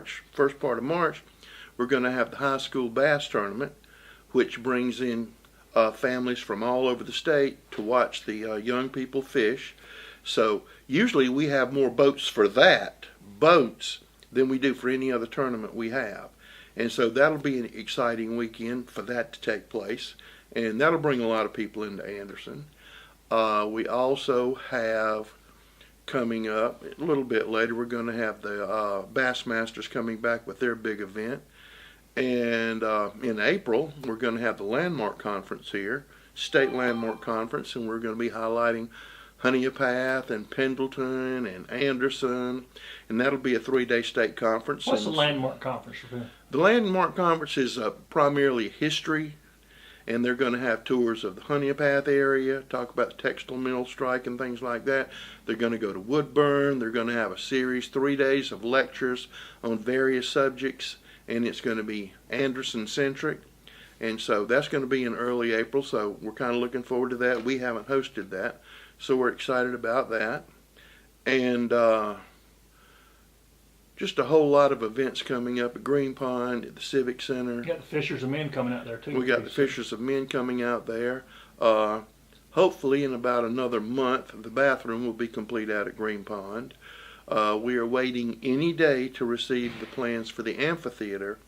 March, first part of March, we're going to have the high school bass tournament, which brings in families from all over the state to watch the young people fish. So usually we have more boats than we do for any other tournament we have. And so that'll be an exciting weekend for that to take place. And that'll bring a lot of people into Anderson. We also have coming up a little bit later, we're going to have the Bassmasters coming back with their big event. And in April, we're going to have the Landmark Conference here, State Landmark Conference, and we're going to be highlighting Honeypath and Pendleton and Anderson, and that'll be a 3-day state conference. What's the Landmark Conference? The Landmark Conference is primarily history, and they're going to have tours of the Honeypath area, talk about the textile mill strike and things like that. They're going to go to Woodburn. They're going to have a series, 3 days of lectures on various subjects, and it's going to be Anderson-centric. And so that's going to be in early April, so we're kind of looking forward to that. We haven't hosted that, so we're excited about that. And just a whole lot of events coming up at Green Pond, at the Civic Center. You got the Fishers of Men coming out there too. We got the Fishers of Men coming out there. Hopefully in about another month, the bathroom will be complete out at Green Pond. We are waiting any day to receive the plans for the amphitheater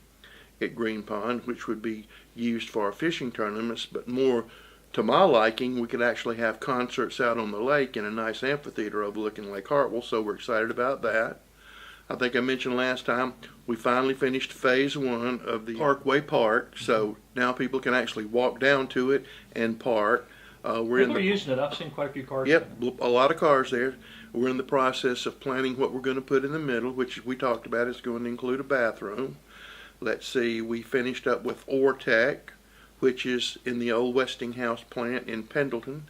at Green Pond, which would be used for our fishing tournaments, but more to my liking, we could actually have concerts out on the lake in a nice amphitheater overlooking Lake Hartwell, so we're excited about that. I think I mentioned last time, we finally finished phase 1 of the Parkway Park, so now people can actually walk down to it and park. People are using it. I've seen quite a few cars. Yep, a lot of cars there. We're in the process of planning what we're going to put in the middle, which we talked about is going to include a bathroom. Let's see, we finished up with Ortec, which is in the old Westinghouse plant in Pendleton,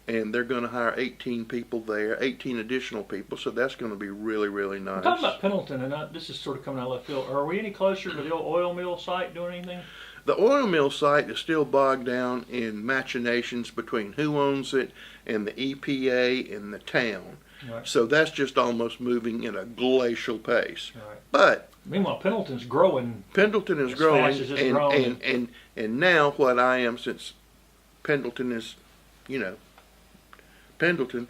and they're going to hire 18 people there, 18 additional people, so that's going to be really, really nice. Talking about Pendleton, and this is sort of coming out of left field, are we any closer to the old oil mill site doing anything? The oil mill site is still bogged down in machinations between who owns it and the EPA and the town. Right. So that's just almost moving at a glacial pace. Right. But meanwhile, Pendleton's growing. Pendleton is as growing, fast as it's growing. And now what I am, since Pendleton is, Pendleton,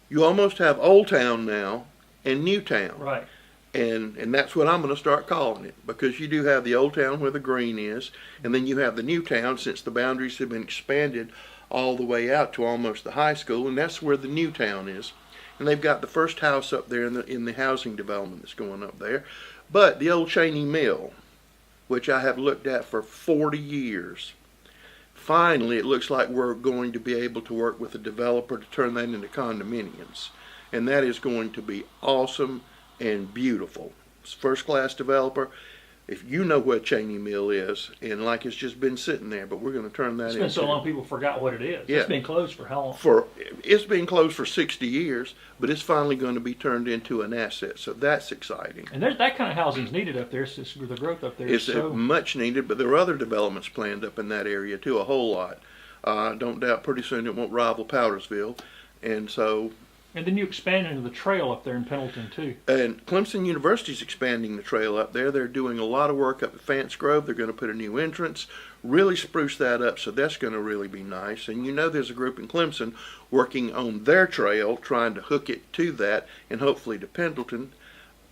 you almost have Old Town now and New Town. Right. And that's what I'm going to start calling it, because you do have the Old Town where the green is, and then you have the New Town, since the boundaries have been expanded all the way out to almost the high school, and that's where the New Town is. And they've got the first house up there in the housing development that's going up there. But the old Cheney Mill, which I have looked at for 40 years, finally it looks like we're going to be able to work with a developer to turn that into condominiums. And that is going to be awesome and beautiful. It's first class developer. If you know what Cheney Mill is, and like it's just been sitting there, but we're going to turn that into. It's been so long people forgot what it is. Yeah. It's been closed for how long? It's been closed for 60 years, but it's finally going to be turned into an asset, so that's exciting. And there's that kind of housing's needed up there. It's the growth up there is It's so much needed, but there are other developments planned up in that area too, a whole lot. I don't doubt pretty soon it won't rival Powdersville, and so. And then you expand into the trail up there in Pendleton too. And Clemson University's expanding the trail up there. They're doing a lot of work up at Fance Grove. They're going to put a new entrance, really spruce that up, so that's going to really be nice. And there's a group in Clemson working on their trail, trying to hook it to that and hopefully to Pendleton.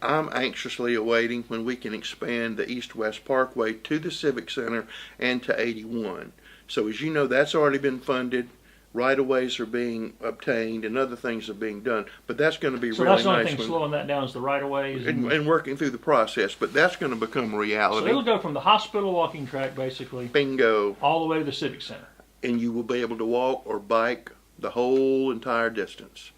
I'm anxiously awaiting when we can expand the East-West Parkway to the Civic Center and to 81. So as you know, that's already been funded. Right-of-ways are being obtained and other things are being done, but that's going to be so really nice. So that's the only thing slowing that down is the right-of-ways? And working through the process, but that's going to become reality. So it'll go from the hospital walking track, basically, bingo, all the way to the Civic Center. And you will be able to walk or bike the whole entire distance.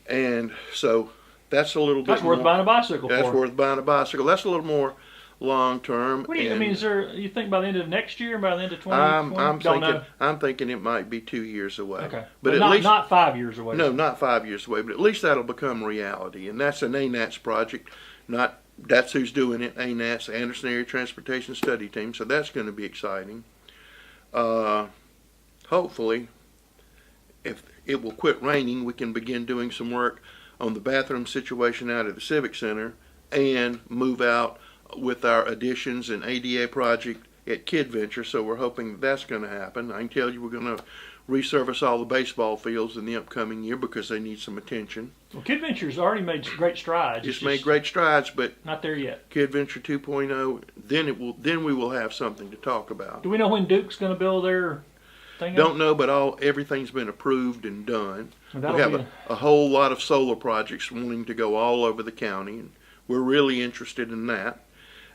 And so that's a little bit That's worth buying a bicycle for. That's worth buying a bicycle. That's a little more long-term. What do you, is there, you think by the end of next year, by the end of 2020? I'm thinking it might be 2 years away. Okay. But at least not 5 years away. No, not 5 years away, but at least that'll become reality. And that's an ANATS project, that's who's doing it, ANATS, Anderson Area Transportation Study Team, so that's going to be exciting. Hopefully, if it will quit raining, we can begin doing some work on the bathroom situation out at the Civic Center and move out with our additions and ADA project at Kid Venture. So we're hoping that's going to happen. I can tell you we're going to resurface all the baseball fields in the upcoming year because they need some attention. Well, Kid Venture's already made great strides. Just made great strides, but not there yet. Kid Venture 2.0, then we will have something to talk about. Do we know when Duke's going to build their thing? Don't know, but everything's been approved and done. Well, We have a whole lot of solar projects wanting to go all over the county, and we're really interested in that.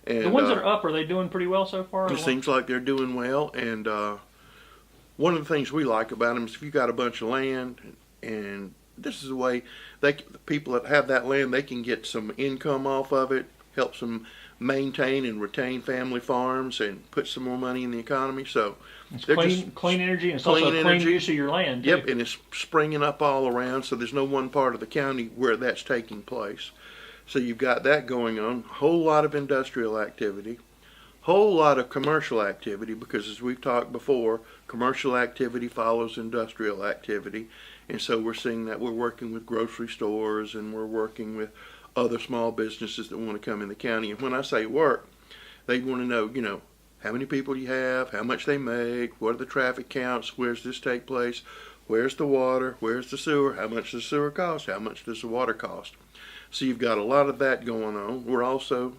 And the ones that are up, are they doing pretty well so far? it seems like they're doing well, and one of the things we like about them is if you got a bunch of land, and this is the way the people that have that land, they can get some income off of it, helps them maintain and retain family farms, and put some more money in the economy. So it's they're clean energy, and it's clean also a clean energy. use of your land, too. Yep, and it's springing up all around, so there's no one part of the county where that's taking place. So you've got that going on, whole lot of industrial activity, whole lot of commercial activity, because as we've talked before, commercial activity follows industrial activity. And so we're seeing that we're working with grocery stores, and we're working with other small businesses that want to come in the county. And when I say work, they want to know, how many people you have, how much they make, what are the traffic counts, where's this take place, where's the water, where's the sewer, how much does the sewer cost, how much does the water cost. So you've got a lot of that going on. We're also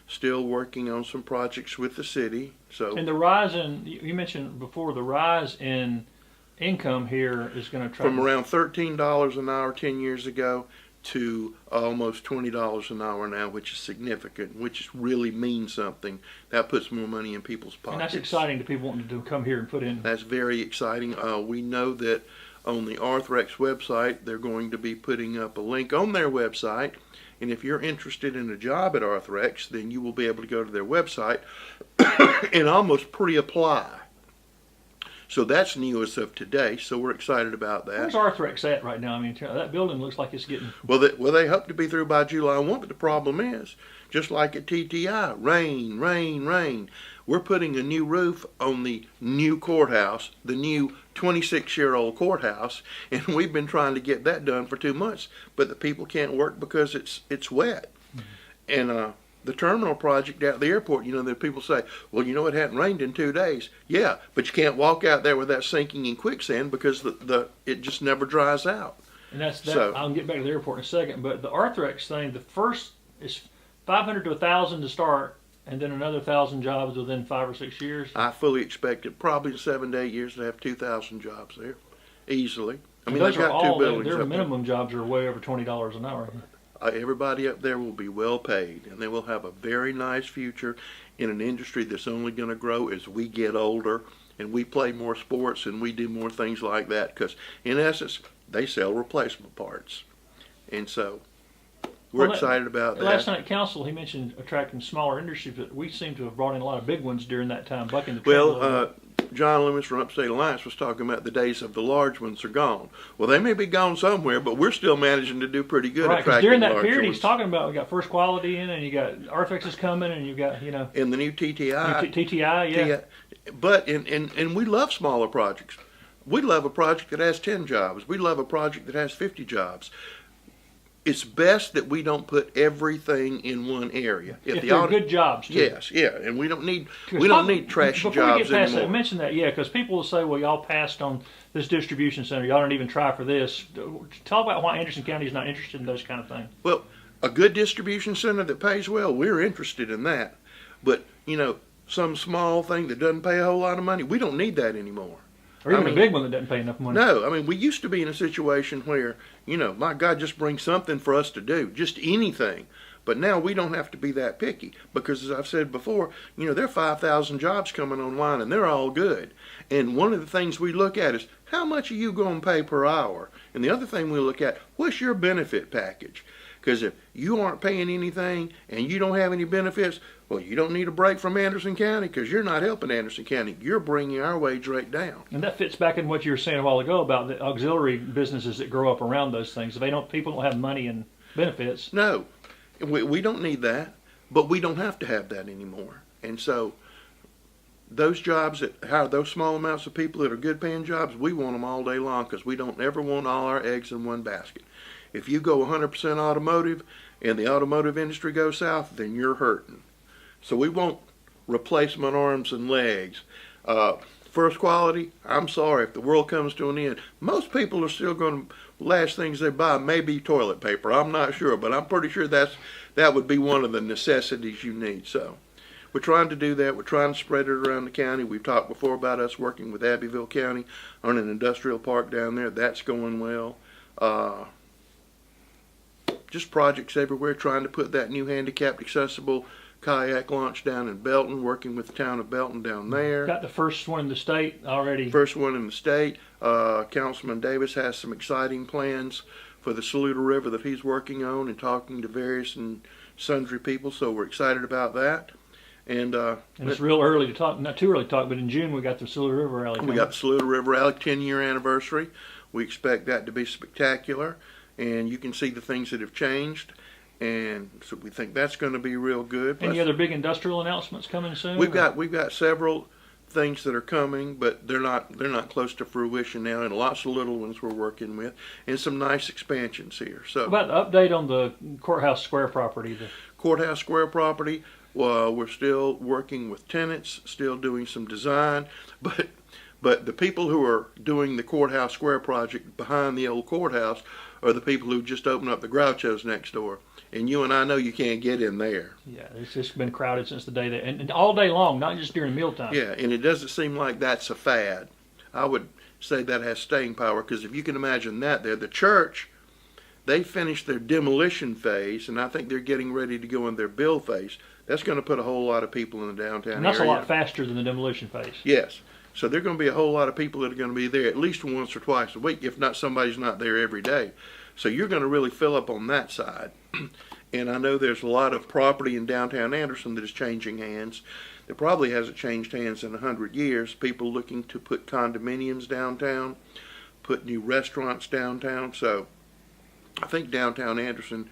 still working on some projects with the city. So And the rise in, you mentioned before, the rise in income here is going to try from around $13 an hour 10 years ago to almost $20 an hour now, which is significant, which really means something. That puts more money in people's pockets. And that's exciting to people wanting to come here and put in. That's very exciting. We know that on the Arthrex website, they're going to be putting up a link on their website. And if you're interested in a job at Arthrex, then you will be able to go to their website and almost pre-apply. So that's new as of today. So we're excited about that. Where's Arthrex at right now? I mean, that building looks like it's getting... Well, they hope to be through by July 1, but the problem is, just like at TTI, rain, rain, rain. We're putting a new roof on the new courthouse, the new 26-year-old courthouse, and we've been trying to get that done for 2 months, but the people can't work because it's wet. Mm-hmm. And the terminal project out at the airport, the people say, well, it hadn't rained in 2 days. Yeah, but you can't walk out there without sinking in quicksand because it just never dries out. And that's that. So, I'll get back to the airport in a second, but the Arthrex thing, the first is 500 to 1,000 to start, and then another 1,000 jobs within 5 or 6 years. I fully expect it probably in 7 to 8 years to have 2,000 jobs there, easily. I mean, those they've are got two all, buildings their up there. minimum jobs are way over $20 an hour. Everybody up there will be well paid, and they will have a very nice future in an industry that's only going to grow as we get older and we play more sports and we do more things like that, because in essence they sell replacement parts. And so we're excited about that. Last night at council he mentioned attracting smaller industries, but we seem to have brought in a lot of big ones during that time, bucking the trend a little Well, bit. John Loomis from Upstate Alliance was talking about the days of the large ones are gone. Well, they may be gone somewhere, but we're still managing to do pretty good Right, because attracting during that large period ones. he's talking about, we got First Quality in, and you got Arthrex is coming, and you got In the new TTI, TTI, yeah. But and we love smaller projects. We love a project that has 10 jobs. We love a project that has 50 jobs. It's best that we don't put everything in one area. If they're good jobs, too. Yes, yeah, and we don't need trashy Before jobs we get past anymore. that, mention that, yeah, because people will say, well, y'all passed on this distribution center. Y'all don't even try for this. Talk about why Anderson County is not interested in those kind of things. Well, a good distribution center that pays well, we're interested in that. But, some small thing that doesn't pay a whole lot of money, we don't need that anymore. Or even a big one that doesn't pay enough money. No, I mean, we used to be in a situation where, my God, just bring something for us to do, just anything. But now we don't have to be that picky because, as I've said before, there are 5,000 jobs coming online and they're all good. And one of the things we look at is how much are you going to pay per hour? And the other thing we look at, what's your benefit package? Because if you aren't paying anything and you don't have any benefits, well, you don't need a break from Anderson County because you're not helping Anderson County. You're bringing our wage rate down. And that fits back in what you were saying a while ago about the auxiliary businesses that grow up around those things. If people don't have money and benefits. No, we don't need that, but we don't have to have that anymore. And so those jobs that hire those small amounts of people that are good paying jobs, we want them all day long because we don't ever want all our eggs in one basket. If you go 100% automotive and the automotive industry goes south, then you're hurting. So we want replacement arms and legs. First quality, I'm sorry, if the world comes to an end, most people are still going to, last things they buy may be toilet paper. I'm not sure, but I'm pretty sure that would be one of the necessities you need. So we're trying to do that. We're trying to spread it around the county. We've talked before about us working with Abbeville County on an industrial park down there. That's going well. Just projects everywhere, trying to put that new handicapped accessible kayak launch down in Belton, working with the town of Belton down there. Got the first one in the state already. First one in the state. Councilman Davis has some exciting plans for the Saluda River that he's working on and talking to various and sundry people, so we're excited about that. And it's real early to talk, not too early to talk, but in June we got the Saluda River Rally. We got the Saluda River Rally 10-year anniversary. We expect that to be spectacular, and you can see the things that have changed. And so we think that's going to be real good. Any other big industrial announcements coming soon? We've got several things that are coming, but they're not close to fruition now, and lots of little ones we're working with, and some nice expansions here. So about the update on the Courthouse Square property. The Courthouse Square property, we're still working with tenants, still doing some design, but the people who are doing the Courthouse Square project behind the old courthouse are the people who just opened up the Groucho's next door. And you and I know you can't get in there. Yeah, it's just been crowded since the day that, and all day long, not just during mealtime. Yeah, and it doesn't seem like that's a fad. I would say that has staying power, because if you can imagine that there, the church, they finished their demolition phase, and I think they're getting ready to go in their build phase. That's going to put a whole lot of people in the downtown And that's area. a lot faster than the demolition phase. Yes. So there are going to be a whole lot of people that are going to be there at least once or twice a week, if not somebody's not there every day. So you're going to really fill up on that side. And I know there's a lot of property in downtown Anderson that is changing hands. It probably hasn't changed hands in 100 years. People looking to put condominiums downtown, put new restaurants downtown. So I think downtown Anderson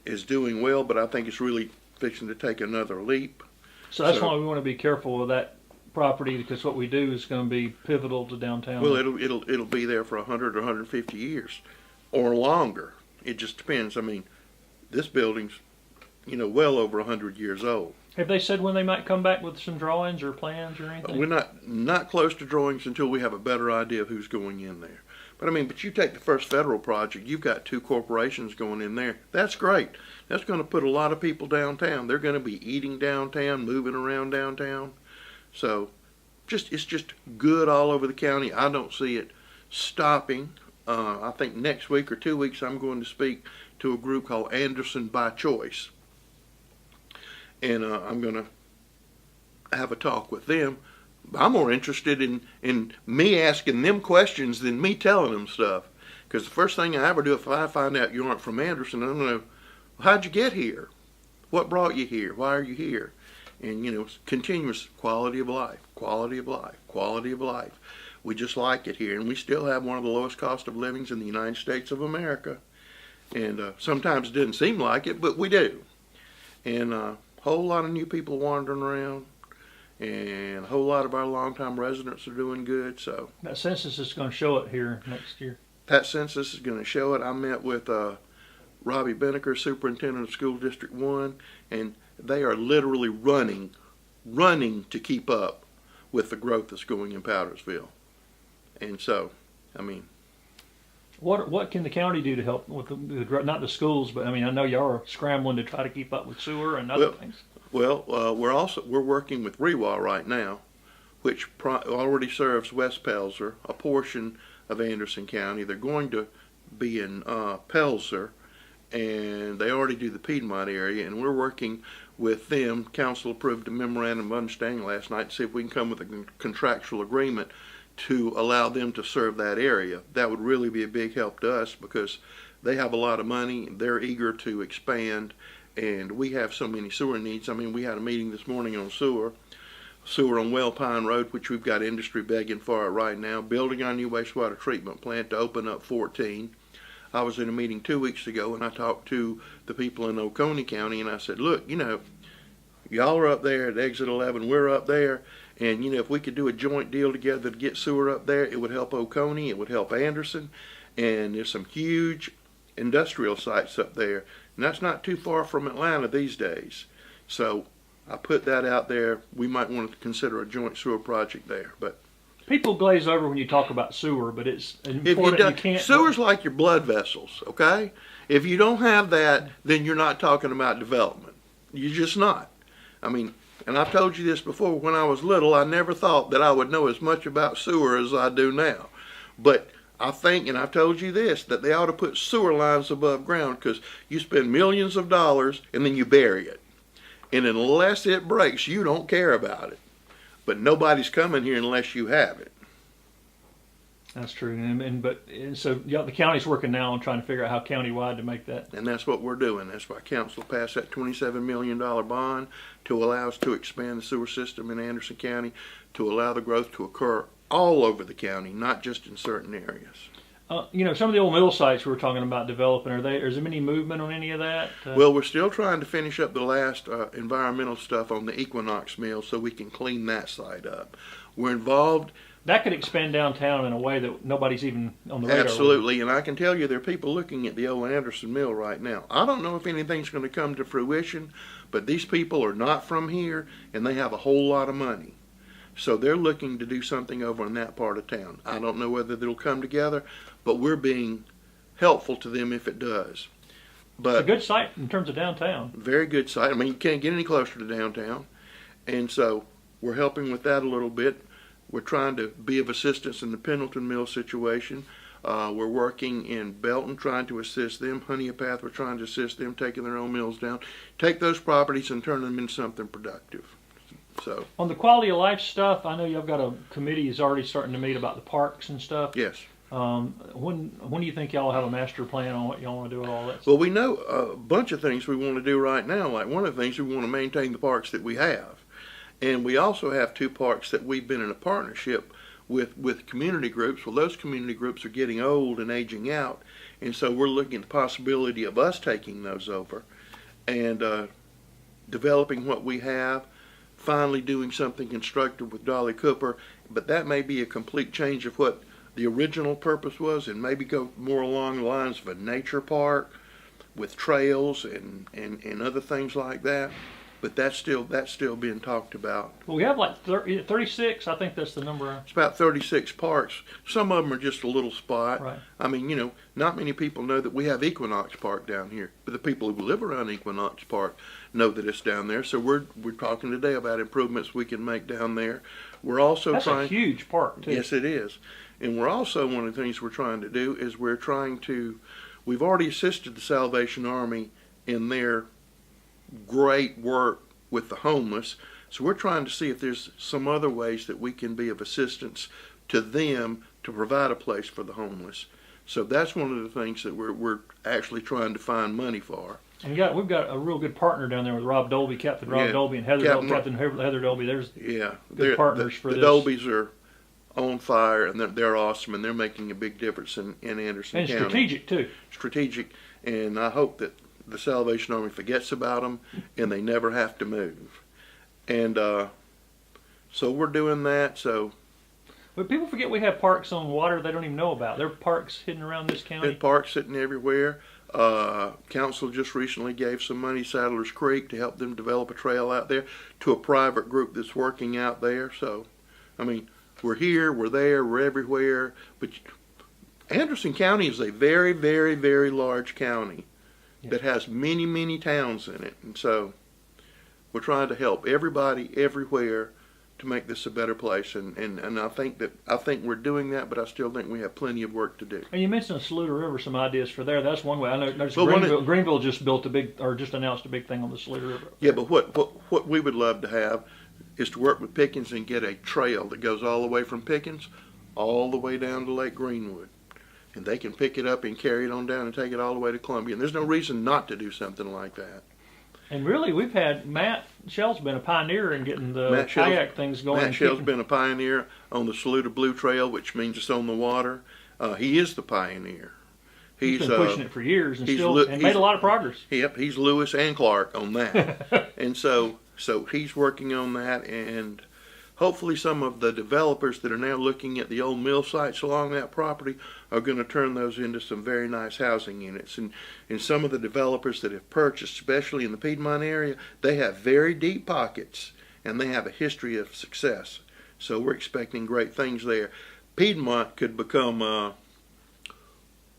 is doing well, but I think it's really fixing to take another leap. So that's why we want to be careful with that property, because what we do is going to be pivotal to downtown. Well, it'll be there for 100 or 150 years or longer. It just depends. I mean, this building's, well over 100 years old. Have they said when they might come back with some drawings or plans or anything? We're not close to drawings until we have a better idea of who's going in there. But you take the first federal project, you've got 2 corporations going in there. That's great. That's going to put a lot of people downtown. They're going to be eating downtown, moving around downtown. So it's just good all over the county. I don't see it stopping. I think next week or 2 weeks I'm going to speak to a group called Anderson by Choice. And I'm going to have a talk with them. I'm more interested in me asking them questions than me telling them stuff. Because the first thing I ever do if I find out you aren't from Anderson, I'm going to, how'd you get here? What brought you here? Why are you here? And, continuous quality of life, quality of life, quality of life. We just like it here. And we still have one of the lowest cost of livings in the United States of America. And sometimes it doesn't seem like it, but we do. And a whole lot of new people wandering around. And a whole lot of our longtime residents are doing good. So that census is going to show it here next year. That census is going to show it. I met with Robbie Beneker, Superintendent of School District 1, and they are literally running to keep up with the growth that's going in Powdersville. And so, What can the county do to help with not the schools, but I know y'all are scrambling to try to keep up with sewer and other things. Well, we're working with REWA right now, which already serves West Pelzer, a portion of Anderson County. They're going to be in Pelzer, and they already do the Piedmont area, and we're working with them. Council approved a memorandum of understanding last night to see if we can come with a contractual agreement to allow them to serve that area. That would really be a big help to us because they have a lot of money. They're eager to expand, and we have so many sewer needs. We had a meeting this morning on sewer on Well Pine Road, which we've got industry begging for it right now, building our new wastewater treatment plant to open up 14. I was in a meeting 2 weeks ago, and I talked to the people in Oconee County, and I said, look, y'all are up there at exit 11, we're up there, and if we could do a joint deal together to get sewer up there, it would help Oconee, it would help Anderson, and there's some huge industrial sites up there, and that's not too far from Atlanta these days. So I put that out there. We might want to consider a joint sewer project there, but People glaze over when you talk about sewer, but it's if you important. don't, You can't. sewer's like your blood vessels, okay? If you don't have that, then you're not talking about development. You're just not. I mean, and I've told you this before, when I was little, I never thought that I would know as much about sewer as I do now. But I think, and I've told you this, that they ought to put sewer lines above ground, because you spend millions of dollars and then you bury it. And unless it breaks, you don't care about it. But nobody's coming here unless you have it. That's true. And so yeah, the county's working now on trying to figure out how countywide to make that. And that's what we're doing. That's why council passed that $27 million bond to allow us to expand the sewer system in Anderson County, to allow the growth to occur all over the county, not just in certain areas. Some of the old mill sites we were talking about developing, is there any movement on any of that? Well, we're still trying to finish up the last environmental stuff on the Equinox mill so we can clean that site up. We're involved. That could expand downtown in a way that nobody's even on the radar. Absolutely, and I can tell you there are people looking at the old Anderson mill right now. I don't know if anything's going to come to fruition, but these people are not from here and they have a whole lot of money. So they're looking to do something over in that part of town. I don't know whether they'll come together, but we're being helpful to them if it does. But It's a good site in terms of downtown. very good site. I mean, you can't get any closer to downtown. And so we're helping with that a little bit. We're trying to be of assistance in the Pendleton Mill situation. We're working in Belton, trying to assist them. Honeypath, we're trying to assist them, taking their own mills down. Take those properties and turn them into something productive. So, On the quality of life stuff, I know you've got a committee is already starting to meet about the parks and stuff. yes. When do you think y'all have a master plan on what y'all want to do with all that? Well, we know a bunch of things we want to do right now. Like one of the things, we want to maintain the parks that we have. And we also have 2 parks that we've been in a partnership with community groups. Well, those community groups are getting old and aging out. And so we're looking at the possibility of us taking those over and developing what we have, finally doing something constructive with Dolly Cooper. But that may be a complete change of what the original purpose was, and maybe go more along the lines of a nature park with trails and other things like that. But that's still being talked about. Well, we have like 36. I think that's the number. It's about 36 parks. Some of them are just a little spot. Right. I mean, not many people know that we have Equinox Park down here. But the people who live around Equinox Park know that it's down there. So we're talking today about improvements we can make down there. We're also That's trying. a huge park too. Yes, it is. And we're also, one of the things we're trying to do is we've already assisted the Salvation Army in their great work with the homeless. So we're trying to see if there's some other ways that we can be of assistance to them to provide a place for the homeless. So that's one of the things that we're actually trying to find money for. And we've got a real good partner down there with Rob Dolby, Captain Rob Yeah. Dolby, and Captain Heather Dolby. There's Yeah, good partners for the this. Dolbys are on fire, and they're awesome, and they're making a big difference in Anderson and County. strategic too. Strategic, and I hope that the Salvation Army forgets about them and they never have to move. And so we're doing that. So But people forget we have parks on water they don't even know about. There are parks hidden around this county. there's parks sitting everywhere. Council just recently gave some money, Sadler's Creek, to help them develop a trail out there to a private group that's working out there. So, I mean, we're here, we're there, we're everywhere. But Anderson County is a very, very, very large county that has many, many towns in it. And so we're trying to help everybody everywhere to make this a better place. And I think we're doing that, but I still think we have plenty of work to do. And you mentioned Saluda River, some ideas for there. That's one way. I know noticed Well, Greenville just just announced a big thing on the Saluda River. Yeah, but what we would love to have is to work with Pickens and get a trail that goes all the way from Pickens all the way down to Lake Greenwood. And they can pick it up and carry it on down and take it all the way to Columbia. And there's no reason not to do something like that. And really, we've had Matt Shell's been a pioneer in getting the kayak things going. Matt Shell's been a pioneer on the Saluda Blue Trail, which means it's on the water. He is the pioneer. He's been pushing it for years and made a lot of progress. Yep, he's Lewis and Clark on that. And so he's working on that, and hopefully some of the developers that are now looking at the old mill sites along that property are going to turn those into some very nice housing units. And some of the developers that have purchased, especially in the Piedmont area, they have very deep pockets and they have a history of success. So we're expecting great things there. Piedmont could become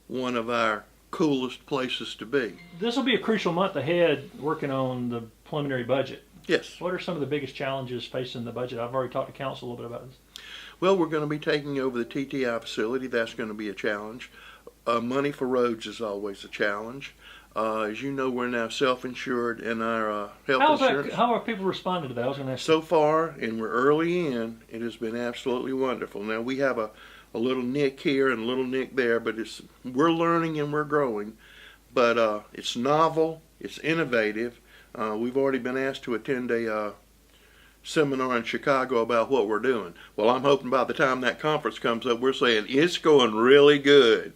one of our coolest places to be. This will be a crucial month ahead working on the preliminary budget. Yes. What are some of the biggest challenges facing the budget? I've already talked to council a little bit about this. Well, we're going to be taking over the TTI facility. That's going to be a challenge. Money for roads is always a challenge. As you know, we're now self-insured in our health insurance. How are people responding to that? I was going to ask. So far, and we're early in, it has been absolutely wonderful. Now, we have a little nick here and a little nick there, but we're learning and we're growing. But it's novel, it's innovative. We've already been asked to attend a seminar in Chicago about what we're doing. Well, I'm hoping by the time that conference comes up, we're saying it's going really good.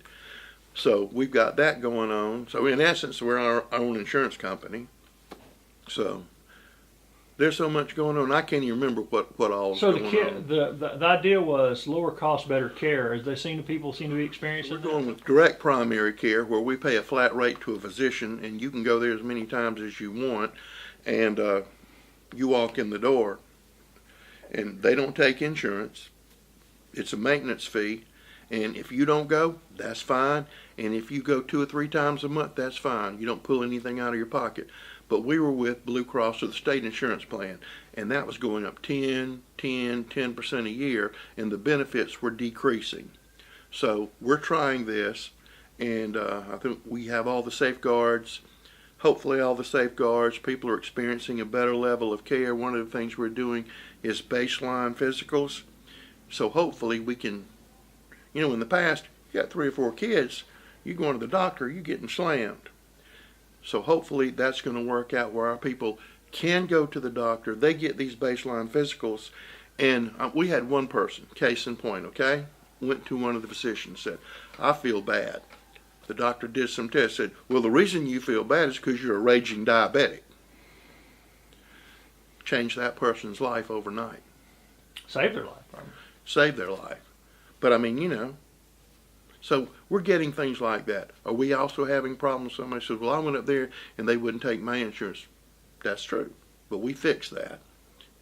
So we've got that going on. So in essence, we're our own insurance company. So there's so much going on. I can't even remember what all is going on. The idea was lower cost, better care. As people seem to be experiencing We're that? going with direct primary care, where we pay a flat rate to a physician, and you can go there as many times as you want, and you walk in the door, and they don't take insurance. It's a maintenance fee, and if you don't go, that's fine, and if you go 2 or 3 times a month, that's fine. You don't pull anything out of your pocket. But we were with Blue Cross or the state insurance plan, and that was going up 10% a year, and the benefits were decreasing. So we're trying this, and I think we have all the safeguards. Hopefully all the safeguards. People are experiencing a better level of care. One of the things we're doing is baseline physicals. So hopefully we can, in the past, you got 3 or 4 kids, you going to the doctor, you're getting slammed. So hopefully that's going to work out where our people can go to the doctor. They get these baseline physicals. And we had one person, case in point, okay? Went to one of the physicians, said, I feel bad. The doctor did some tests, said, well, the reason you feel bad is because you're a raging diabetic. Changed that person's life overnight. Save their life. Right? Save their life. But I mean, so we're getting things like that. Are we also having problems? Somebody says, well, I went up there and they wouldn't take my insurance. That's true. But we fix that.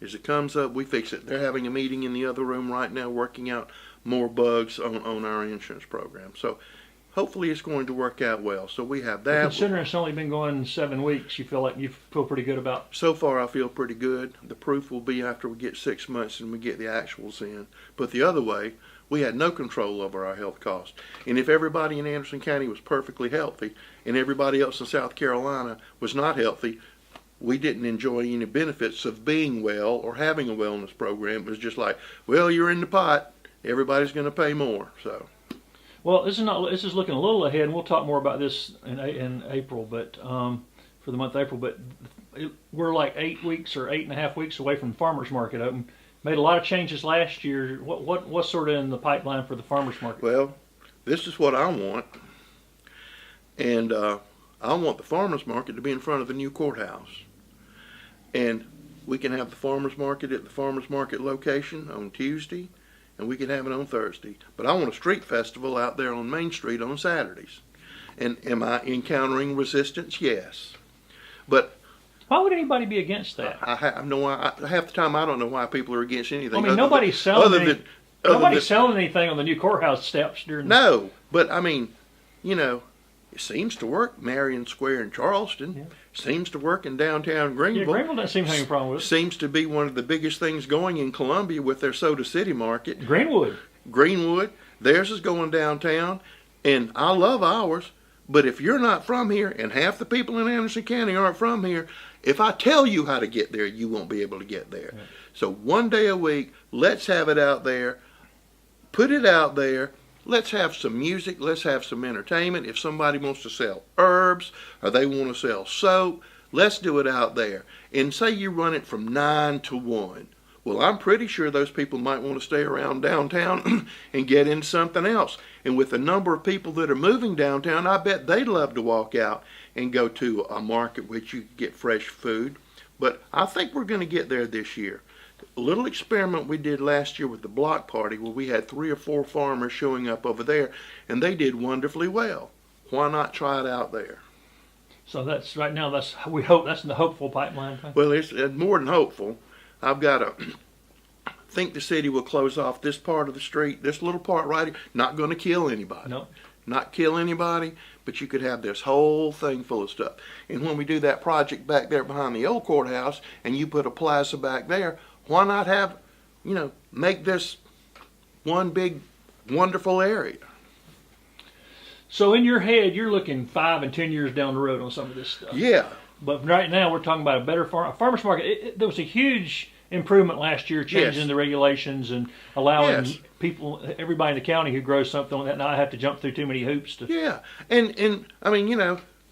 As it comes up, we fix it. They're having a meeting in the other room right now working out more bugs on our insurance program. So hopefully it's going to work out well. So we have that. Considering it's only been going 7 weeks, you feel pretty good about? So far I feel pretty good. The proof will be after we get 6 months and we get the actuals in. But the other way, we had no control over our health costs. And if everybody in Anderson County was perfectly healthy and everybody else in South Carolina was not healthy, we didn't enjoy any benefits of being well or having a wellness program. It was just like, well, you're in the pot. Everybody's going to pay more. So, well, this is looking a little ahead, and we'll talk more about this in April, but for the month of April. But we're like 8 weeks or 8.5 weeks away from the farmers market open. Made a lot of changes last year. What's sort of in the pipeline for the farmers market? Well, this is what I want, and I want the farmers market to be in front of the new courthouse. And we can have the farmers market at the farmers market location on Tuesday, and we can have it on Thursday. But I want a street festival out there on Main Street on Saturdays. And am I encountering resistance? Yes. But why would anybody be against that? I have no. Half the time I don't know why people are against anything. I mean, nobody's selling anything on the new courthouse steps during. No, but I mean, it seems to work. Marion Square in Charleston. Yeah. Seems to work in downtown Greenville. Yeah, Greenville doesn't seem to have any problem with it. Seems to be one of the biggest things going in Columbia with their Soda City market. Greenwood. Theirs is going downtown, and I love ours. But if you're not from here, and half the people in Anderson County aren't from here, if I tell you how to get there, you won't be able to get there. Yeah. So one day a week, let's have it out there. Put it out there. Let's have some music. Let's have some entertainment. If somebody wants to sell herbs or they want to sell soap, let's do it out there. And say you run it from 9 to 1. Well, I'm pretty sure those people might want to stay around downtown and get into something else. And with the number of people that are moving downtown, I bet they'd love to walk out and go to a market which you can get fresh food. But I think we're going to get there this year. a little experiment we did last year with the block party where we had 3 or 4 farmers showing up over there, and they did wonderfully well. Why not try it out there? So that's right now. We hope that's in the hopeful pipeline thing. Well, it's more than hopeful. I've got to think the city will close off this part of the street, this little part right here. Not going to kill anybody. No. Not kill anybody, but you could have this whole thing full of stuff. And when we do that project back there behind the old courthouse, and you put a plaza back there, why not have, make this one big, wonderful area? So in your head, you're looking 5 and 10 years down the road on some of this stuff. Yeah. But right now, we're talking about a better farmers market. There was a huge improvement last year, changing Yes. the regulations and allowing Yes. people, everybody in the county who grows something like that, not have to jump through too many hoops to. Yeah. And I mean,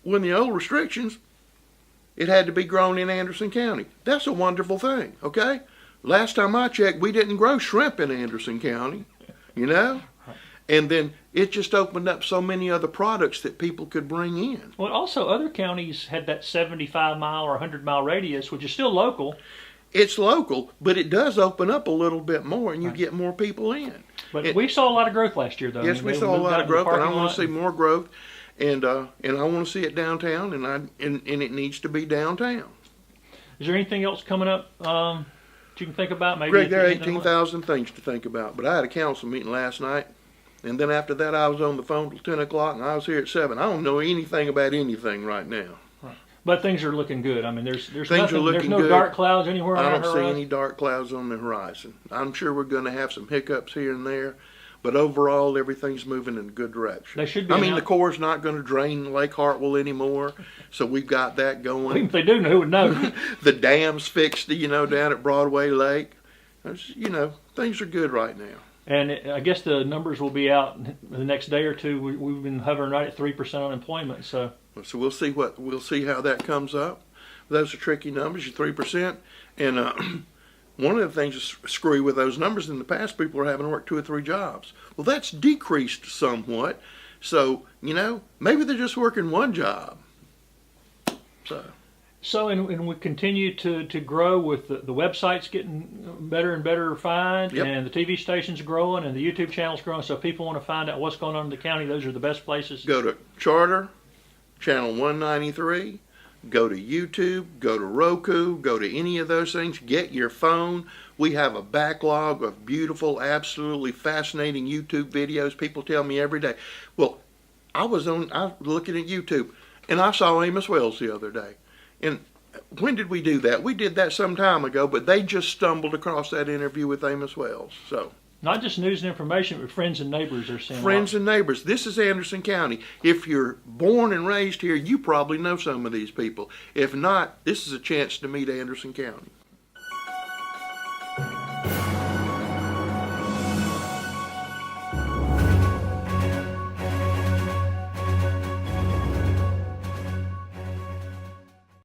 when the old restrictions, it had to be grown in Anderson County. That's a wonderful thing, okay? Last time I checked, we didn't grow shrimp in Anderson County, And then it just opened up so many other products that people could bring in. Well, also other counties had that 75-mile or 100-mile radius, which is still local. It's local, but it does open up a little bit more, and you get more people in. But we saw a lot of growth last year, though. Yes, we they saw a moved lot out of to the growth, and I parking want lot. to see more growth, and I want to see it downtown, and it needs to be downtown. Is there anything else coming up that you can think about? Maybe Greg, at the there are end of the month? 18,000 things to think about, but I had a council meeting last night, and then after that I was on the phone till 10 o'clock, and I was here at 7. I don't know anything about anything right now. But things are looking good. I mean, there's Things nothing, are looking there's no good. dark clouds anywhere on I our don't see horizon. any dark clouds on the horizon. I'm sure we're going to have some hiccups here and there, but overall everything's moving in a good direction. They should be. I mean, the Corps not going to drain Lake Hartwell anymore, so we've got that Even going. if they do, who would know? The dam's fixed, down at Broadway Lake. Things are good right now. And I guess the numbers will be out in the next day or two. We've been hovering right at 3% unemployment. So We'll see how that comes up. Those are tricky numbers, your 3%. And one of the things that's screwy with those numbers in the past, people are having to work 2 or 3 jobs. Well, that's decreased somewhat. So, maybe they're just working 1 job. So, and we continue to grow with the website's getting better and better refined, Yep. and the TV station's growing, and the YouTube channel's growing. So, if people want to find out what's going on in the county, those are the best places. Go to Charter, Channel 193, go to YouTube, go to Roku, go to any of those things. Get your phone. We have a backlog of beautiful, absolutely fascinating YouTube videos. People tell me every day. Well, I was looking at YouTube, and I saw Amos Wells the other day. And when did we do that? We did that some time ago, but they just stumbled across that interview with Amos Wells. So, Not just news and information, but friends and neighbors are seeing. friends and neighbors. This is Anderson County. If you're born and raised here, you probably know some of these people. If not, this is a chance to meet Anderson County.